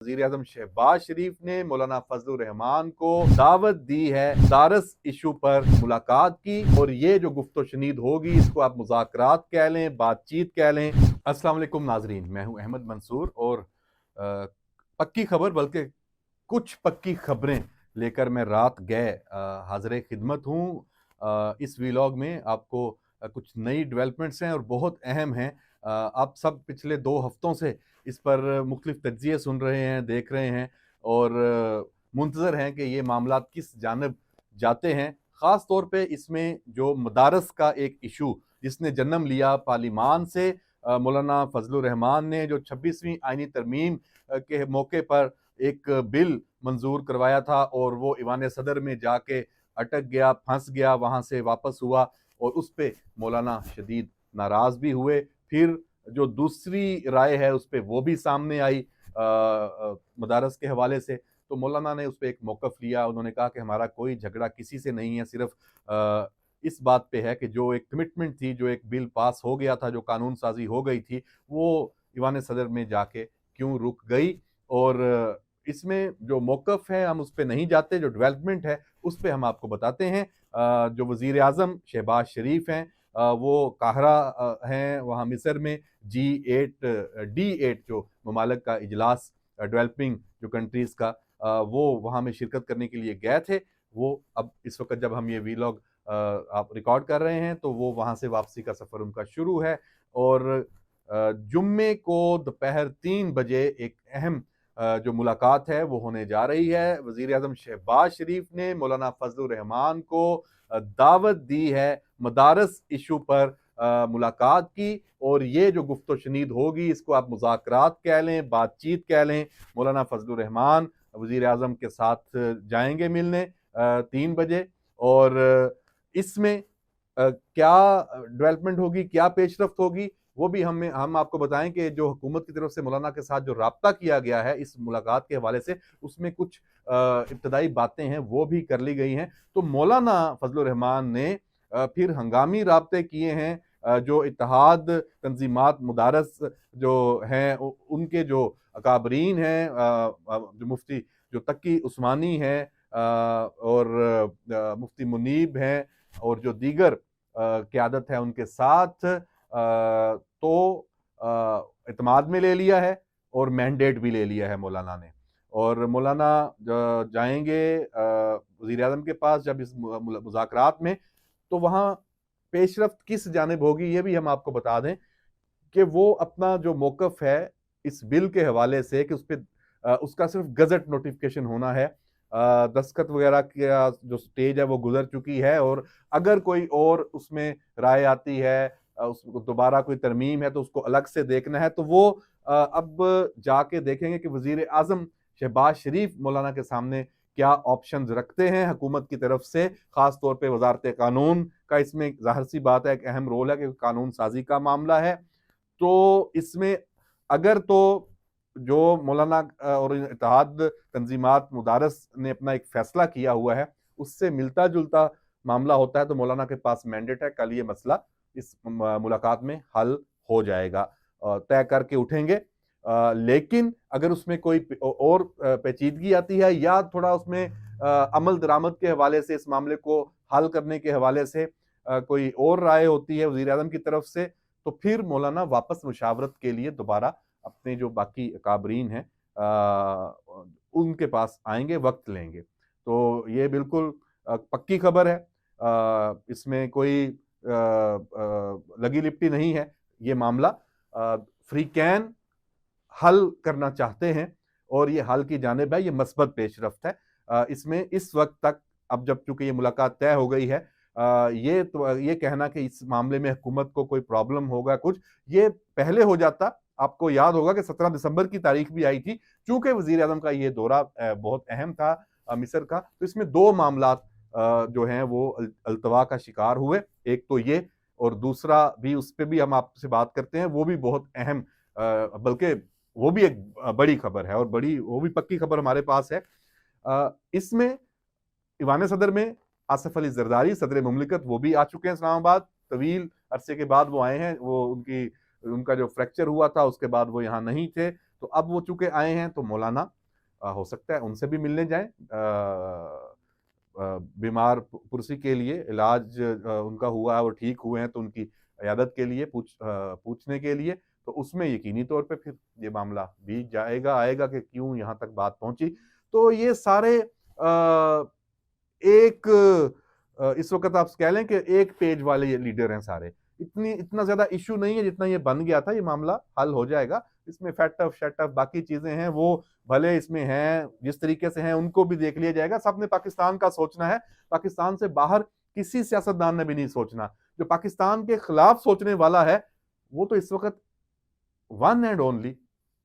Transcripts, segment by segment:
वज़ीर-ए-आज़म शहबाज शरीफ ने मौलाना फजलुर रहमान को दावत दी है दारस इशू पर मुलाकात की, और ये जो गुफ्तो-शनीद होगी इसको आप मुज़ाकरात कह लें, बातचीत कह लें। अस्सलाम वालेकुम नाज़रीन, मैं हूँ अहमद मंसूर और पक्की खबर बल्कि कुछ पक्की खबरें लेकर मैं रात गए हाज़िर खिदमत हूँ। इस वीलॉग में आपको कुछ नई डेवलपमेंट्स हैं और बहुत अहम हैं। आप सब पिछले 2 हफ्तों से इस पर मुख्तलिफ तज्ज़िये सुन रहे हैं, देख रहे हैं और मुंतज़र हैं कि ये मामलात किस जानिब जाते हैं। ख़ास तौर पे इसमें जो मदारस का एक इशू जिसने जन्म लिया पार्लिमान से, मौलाना फजलुर रहमान ने जो 26वीं आईनी तरमीम के मौके पर एक बिल मंजूर करवाया था और वो ईवान सदर में जाके अटक गया, फंस गया, वहाँ से वापस हुआ और उस पे मौलाना शदीद नाराज़ भी हुए। फिर जो दूसरी राय है उस पे वो भी सामने आई मदारस के हवाले से, तो मौलाना ने उस पे एक मौक़िफ़ लिया। उन्होंने कहा कि हमारा कोई झगड़ा किसी से नहीं है, सिर्फ़ इस बात पे है कि जो एक कमिटमेंट थी, जो एक बिल पास हो गया था, जो कानून साज़ी हो गई थी, वो ईवान सदर में जाके क्यों रुक गई। और इसमें जो मौक़िफ़ है हम उस पे नहीं जाते, जो डेवलपमेंट है उस पे हम आपको बताते हैं। जो वज़ीर-ए-आज़म शहबाज शरीफ हैं, वो काहिरा हैं, वहाँ मिस्र में G8 D8 जो ममालिक का इजलास डेवलपिंग जो कंट्रीज़ का, वो वहाँ में शिरकत करने के लिए गए थे। वो अब इस वक़्त जब हम ये वीलॉग आप रिकॉर्ड कर रहे हैं तो वो वहाँ से वापसी का सफ़र उनका शुरू है और जुम्मे को दोपहर 3 बजे एक अहम जो मुलाकात है वो होने जा रही है। वज़ीर-ए-आज़म शहबाज शरीफ ने मौलाना फजलुर रहमान को दावत दी है मदारस इशू पर मुलाकात की, और ये जो गुफ्तो-शनीद होगी इसको आप मुज़ाकरात कह लें, बातचीत कह लें। मौलाना फजलुर रहमान वज़ीर-ए-आज़म के साथ जाएँगे मिलने 3 बजे, और इसमें क्या डेवलपमेंट होगी, क्या पेशरफ्त होगी, वो भी हम आपको बताएँ कि जो हुकूमत की तरफ से मौलाना के साथ जो राब्ता किया गया है इस मुलाकात के हवाले से, उसमें कुछ इब्तदाई बातें हैं वो भी कर ली गई हैं। तो मौलाना फजलुर रहमान ने फिर हंगामी राब्ते किए हैं जो इत्तेहाद तंज़ीमात मदारस जो हैं उनके जो अकाबरीन हैं, जो मुफ्ती जो तकी उस्मानी हैं, और मुफ्ती मुनीब हैं और जो दीगर क़यादत है उनके साथ, तो इत्माद में ले लिया है और मैंडेट भी ले लिया है मौलाना ने। और मौलाना जाएँगे वज़ीर-ए-आज़म के पास जब इस मुज़ाकरात में, तो वहाँ पेशरफ्त किस जानिब होगी ये भी हम आपको बता दें कि वो अपना जो मौक़िफ़ है इस बिल के हवाले से कि उसपे उसका सिर्फ़ गज़ट नोटिफ़िकेशन होना है। दस्तखत वग़ैरह का जो स्टेज है वो गुज़र चुकी है, और अगर कोई और उसमें राय आती है, उसको दोबारा कोई तरमीम है तो उसको अलग से देखना है, तो वो अब जाके देखेंगे कि वज़ीर-ए-आज़म शहबाज शरीफ मौलाना के सामने क्या ऑप्शंस रखते हैं हुकूमत की तरफ से। ख़ास तौर पे वज़ारत-ए-क़ानून का इसमें ज़ाहिर-सी बात है एक अहम रोल है कि कानून साज़ी का मामला है। तो इसमें अगर तो जो मौलाना और इत्तेहाद तंज़ीमात मदारस ने अपना एक फ़ैसला किया हुआ है, उससे मिलता-जुलता मामला होता है तो मौलाना के पास मैंडेट है, कल ये मसला इस मुलाकात में हल हो जाएगा। तय करके उठेंगे। लेकिन अगर उसमें कोई और पेचीदगी आती है या थोड़ा उसमें अमल-दरामद के हवाले से इस मामले को हल करने के हवाले से कोई और राय होती है वज़ीर-ए-आज़म की तरफ से, तो फिर मौलाना वापस मुशावरत के लिए दोबारा अपने जो बाकी अकाबरीन हैं उनके पास आएँगे, वक़्त लेंगे। तो ये बिल्कुल पक्की खबर है। इसमें कोई लगी-लिपटी नहीं है ये मामला। फ्रीकैन हल करना चाहते हैं और ये हल की जानिब है, ये मस्बत पेशरफ्त है। इसमें इस वक़्त तक, अब जब चूँकि ये मुलाकात तय हो गई है, ये कहना कि इस मामले में हुकूमत को कोई प्रॉब्लम होगा कुछ, ये पहले हो जाता। आपको याद होगा कि 17 दिसंबर की तारीख भी आई थी। चूँकि वज़ीर-ए-आज़म का ये दौरा बहुत अहम था मिस्र का, तो इसमें 2 मामलात जो हैं वो अल्तवा का शिकार हुए। एक तो ये, और दूसरा भी उस पे भी हम आपसे बात करते हैं, वो भी बहुत अहम, बल्कि वो भी एक बड़ी खबर है और वो भी पक्की खबर हमारे पास है। इसमें ईवान सदर में आसिफ अली ज़रदारी सदर मुमलिकत वो भी आ चुके हैं इस्लामाबाद। तवील अरसे के बाद वो आए हैं। वो उनका जो फ्रैक्चर हुआ था उसके बाद वो यहाँ नहीं थे, तो अब वो चूंकि आए हैं तो मौलाना हो सकता है उनसे भी मिलने जाएं, बीमार पुरसी के लिए इलाज उनका हुआ है, वो ठीक हुए हैं तो उनकी इयादत के लिए पूछने के लिए, तो उसमें यकीनी तौर पे फिर ये मामला भी जाएगा आएगा कि क्यों यहाँ तक बात पहुंची। तो ये सारे एक इस वक्त आप कह लें कि एक पेज वाले ये लीडर हैं सारे, इतना ज्यादा इशू नहीं है जितना ये बन गया था। ये मामला हल हो जाएगा, इसमें फैटअप शैटअप बाकी चीजें हैं वो भले इसमें हैं, जिस तरीके से हैं उनको भी देख लिया जाएगा। सबने पाकिस्तान का सोचना है, पाकिस्तान से बाहर किसी सियासतदान ने भी नहीं सोचना। जो पाकिस्तान के खिलाफ सोचने वाला है वो तो इस वक्त one and only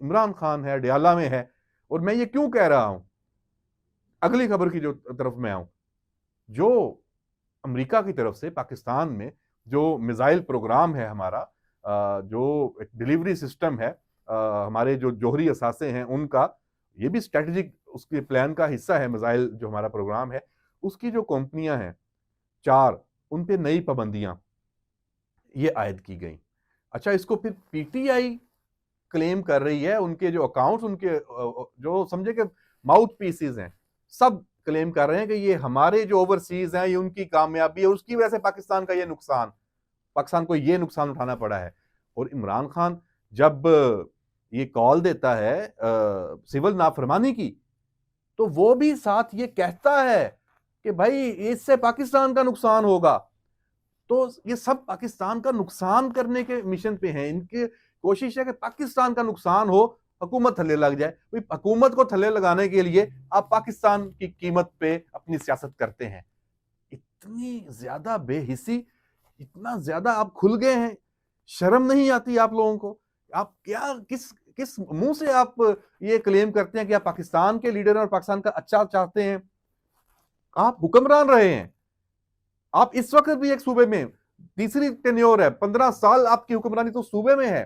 Imran Khan है, डियाला में है। और मैं ये क्यों कह रहा हूं, अगली खबर की जो तरफ मैं आऊं, जो अमेरिका की तरफ से पाकिस्तान में जो मिसाइल प्रोग्राम है हमारा, जो एक डिलीवरी सिस्टम है, हमारे जो जोहरी असासे हैं उनका, ये भी स्ट्रेटेजिक उसके प्लान का हिस्सा है। मिसाइल जो हमारा प्रोग्राम है उसकी जो कंपनियां हैं 4, उन पे नई पाबंदियां ये आयद की गई। अच्छा, इसको फिर पीटीआई क्लेम कर रही है, उनके जो अकाउंट्स, उनके जो समझे कि माउथ पीसेस हैं, सब क्लेम कर रहे हैं कि ये हमारे जो ओवरसीज हैं ये उनकी कामयाबी है और उसकी वजह से पाकिस्तान का ये नुकसान, पाकिस्तान को ये नुकसान उठाना पड़ा है। और इमरान खान जब ये कॉल देता है सिविल नाफरमानी की, तो वो भी साथ ये कहता है कि भाई इससे पाकिस्तान का नुकसान होगा। तो ये सब पाकिस्तान का नुकसान करने के मिशन पे हैं। इनकी कोशिश है कि पाकिस्तान का नुकसान हो, हुकूमत थल्ले लग जाए। भाई हुकूमत को थल्ले लगाने के लिए आप पाकिस्तान की कीमत पे अपनी सियासत करते हैं। इतनी ज्यादा बेहिसी, इतना ज्यादा आप खुल गए हैं, शर्म नहीं आती आप लोगों को? आप क्या किस किस मुंह से आप ये क्लेम करते हैं कि आप पाकिस्तान के लीडर और पाकिस्तान का अच्छा चाहते हैं? आप हुक्मरान रहे हैं, आप इस वक्त भी एक सूबे में तीसरी टेन्योर है, 15 साल आपकी हुक्मरानी तो सूबे में है।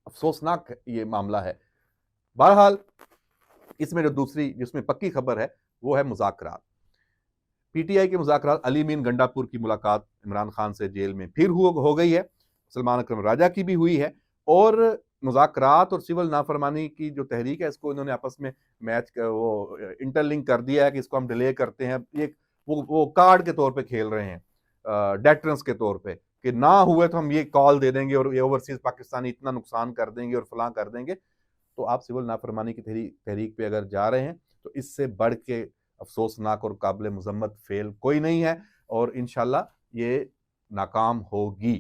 अफसोसनाक ये मामला है। बहरहाल इसमें जो दूसरी जिसमें पक्की खबर है वो है मुज़ाकरात। पीटीआई के मुज़ाकरात, अली मीन गंडापुर की मुलाकात इमरान खान से जेल में फिर हो गई है, सलमान अकरम राजा की भी हुई है। और मुज़ाकरात और सिविल नाफरमानी की जो तहरीक है, इसको इन्होंने आपस में मैच वो इंटरलिंक कर दिया है कि इसको हम डिले करते हैं। एक वो कार्ड के तौर पे खेल रहे हैं, डेटरेंस के तौर पे, कि ना हुए तो हम ये कॉल दे देंगे और ये ओवरसीज पाकिस्तानी इतना नुकसान कर देंगे और फलां कर देंगे। तो आप सिविल नाफरमानी की तहरीक पे अगर जा रहे हैं तो इससे बढ़ के अफसोसनाक और काबिल मुजम्मत फेल कोई नहीं है, और इंशाल्लाह ये नाकाम होगी।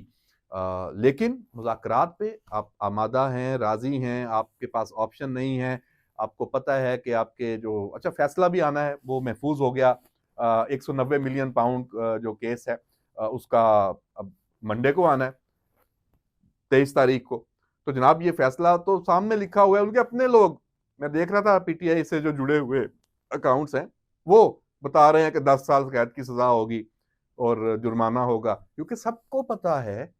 लेकिन मुज़ाकरात पे आप आमादा हैं, राजी हैं, आपके पास ऑप्शन नहीं है। आपको पता है कि आपके जो अच्छा फैसला भी आना है वो महफूज हो गया। 190 मिलियन पाउंड जो केस है उसका अब मंडे को आना है, 23 तारीख को। तो जनाब ये फैसला तो सामने लिखा हुआ है, उनके अपने लोग, मैं देख रहा था पीटीआई से जो जुड़े हुए अकाउंट्स हैं वो बता रहे हैं कि 10 साल कैद की सजा होगी और जुर्माना होगा, क्योंकि सबको पता है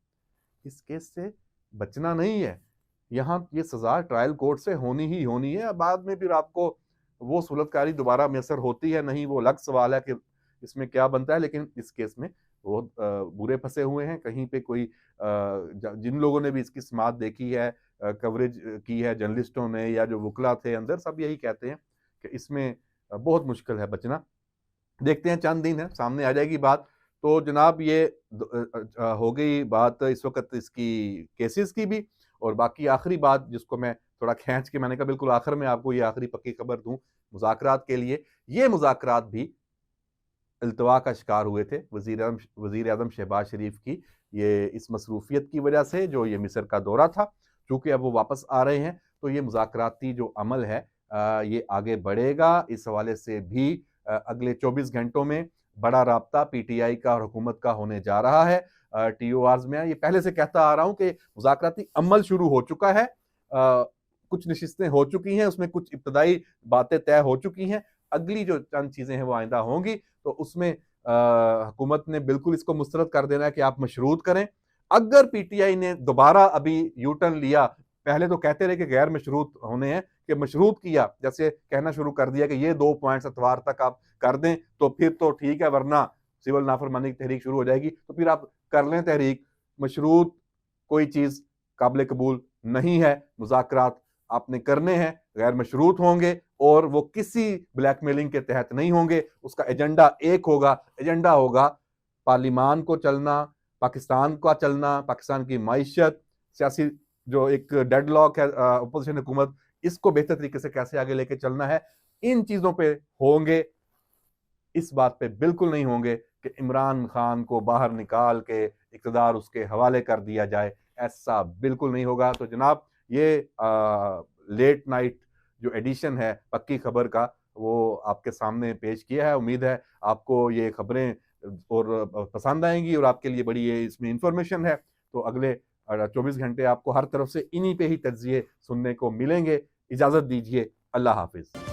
इस केस से बचना नहीं है। यहाँ ये सजा ट्रायल कोर्ट से होनी ही होनी है। बाद में फिर आपको वो सुलहकारी दोबारा मैसर होती है नहीं, वो अलग सवाल है कि इसमें क्या बनता है। लेकिन इस केस में वो बुरे फंसे हुए हैं। कहीं पे कोई जिन लोगों ने भी इसकी समात देखी है, कवरेज की है, जर्नलिस्टों ने या जो वकला थे अंदर, सब यही कहते हैं कि इसमें बहुत मुश्किल है बचना। देखते हैं, चंद दिन है, सामने आ जाएगी बात। तो जनाब ये हो गई बात इस वक्त इसकी केसेस की भी। और बाकी आखिरी बात जिसको मैं थोड़ा खींच के मैंने कहा बिल्कुल आखिर में आपको ये आखिरी पक्की खबर दूं मुज़ाकरात के लिए। ये मुज़ाकरात भी इल्तवा का शिकार हुए थे वज़ीर आज़म शहबाज शरीफ की ये इस मसरूफियत की वजह से, जो ये मिस्र का दौरा था। चूंकि अब वो वापस आ रहे हैं तो ये मुज़ाकराती जो अमल है ये आगे बढ़ेगा। इस हवाले से भी अगले 24 घंटों में बड़ा राब्ता पीटीआई का और हुकूमत का होने जा रहा है। टीओआर्स में ये पहले से कहता आ रहा हूं कि मुज़ाकराती अमल शुरू हो चुका है, कुछ नशिस्तें हो चुकी हैं, उसमें कुछ इब्तदाई बातें तय हो चुकी हैं। अगली जो चंद चीजें हैं वो आइंदा होंगी, तो उसमें हुकूमत ने बिल्कुल इसको मुस्तरद कर देना है कि आप मशरूत करें। अगर पीटीआई ने दोबारा अभी यू टर्न लिया, पहले तो कहते रहे कि गैर मशरूत होने हैं, कि मशरूत किया, जैसे कहना शुरू कर दिया कि ये 2 पॉइंट्स इतवार तक आप कर दें तो फिर तो ठीक है, वरना सिविल नाफरमानी की तहरीक शुरू हो जाएगी। तो फिर आप कर लें तहरीक। मशरूत कोई चीज काबिल कबूल नहीं है। मुज़ाकरात आपने करने हैं गैर मशरूत होंगे और वो किसी ब्लैकमेलिंग के तहत नहीं होंगे। उसका एजेंडा एक होगा, एजेंडा होगा पार्लिमान को चलना, पाकिस्तान का चलना, पाकिस्तान की मईशत, सियासी जो एक डेडलॉक है अपोजिशन हुकूमत, इसको बेहतर तरीके से कैसे आगे लेके चलना है, इन चीजों पे होंगे। इस बात पे बिल्कुल नहीं होंगे कि इमरान खान को बाहर निकाल के इक़्तिदार उसके हवाले कर दिया जाए, ऐसा बिल्कुल नहीं होगा। तो जनाब ये लेट नाइट जो एडिशन है पक्की खबर का वो आपके सामने पेश किया है। उम्मीद है आपको ये खबरें और पसंद आएंगी और आपके लिए बड़ी ये इसमें इंफॉर्मेशन है। तो अगले 24 घंटे आपको हर तरफ से इन्हीं पे ही तज्जिए सुनने को मिलेंगे। इजाजत दीजिए, अल्लाह हाफिज।